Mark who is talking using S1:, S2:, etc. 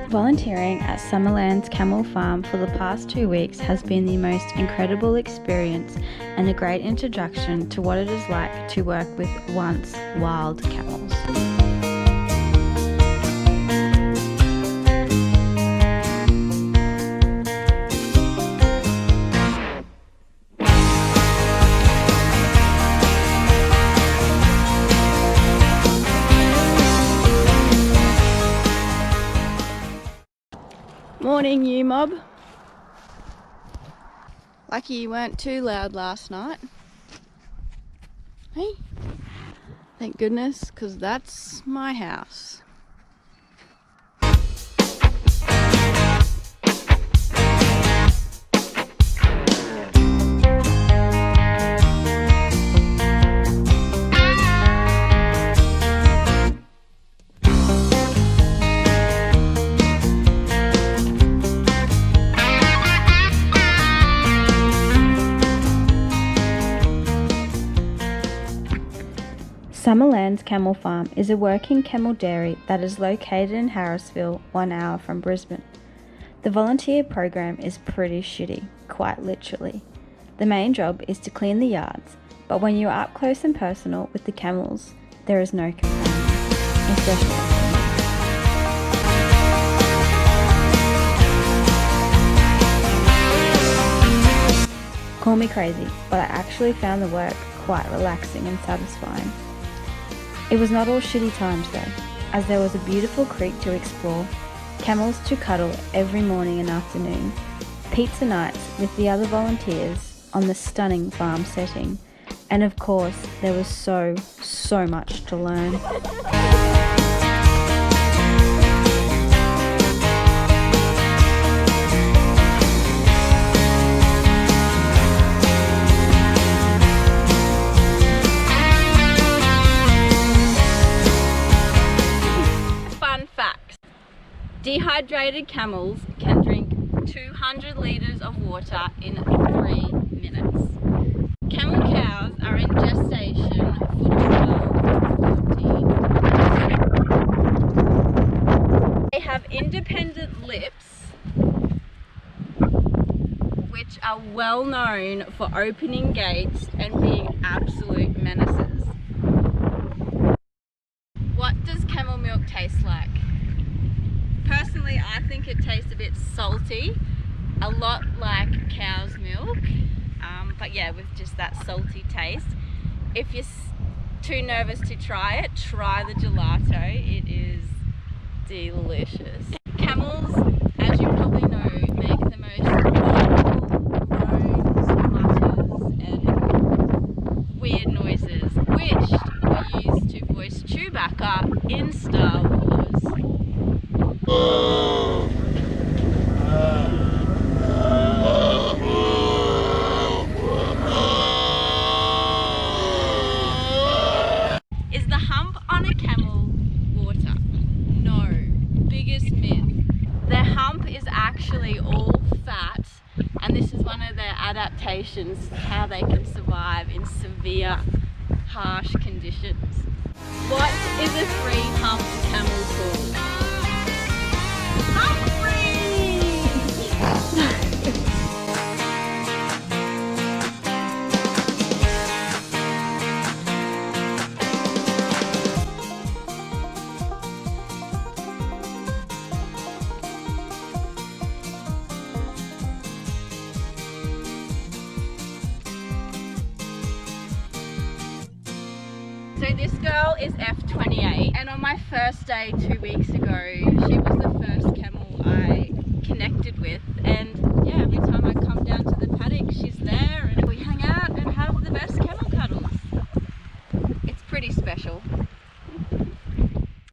S1: Volunteering at Summerland Camel Farm for the past 2 weeks has been the most incredible experience and a great introduction to what it is like to work with once wild camels.
S2: Morning, you mob. Lucky you weren't too loud last night. Hey? Thank goodness, because that's my house.
S1: Summerland Camel Farm is a working camel dairy that is located in Harrisville, 1 hour from Brisbane. The volunteer program is pretty shitty, quite literally. The main job is to clean the yards, but when you are up close and personal with the camels, there is no comparison, especially. Call me crazy, but I actually found the work quite relaxing and satisfying. It was not all shitty times though, as there was a beautiful creek to explore, camels to cuddle every morning and afternoon, pizza nights with the other volunteers on the stunning farm setting, and of course there was so much to learn.
S2: Dehydrated camels can drink 200 litres of water in 3 minutes. Camel cows are in gestation for 12 to 14. They have independent lips, which are well known for opening gates and being absolute menaces. What does camel milk taste like? Personally, I think it tastes a bit salty, a lot like cow's milk, but yeah, with just that salty taste. If you're too nervous to try it, try the gelato. It is delicious. Camels, as you probably know, make the most groans, mutters, and weird noises, which were used to voice Chewbacca in Star Wars. Is the hump on a camel water? No. Biggest myth. Their hump is actually all fat, and this is one of their adaptations, how they can survive in severe, harsh conditions. What is a free-humped camel called? So this girl is F28, and on my first day 2 weeks ago, she was the first camel I connected with, and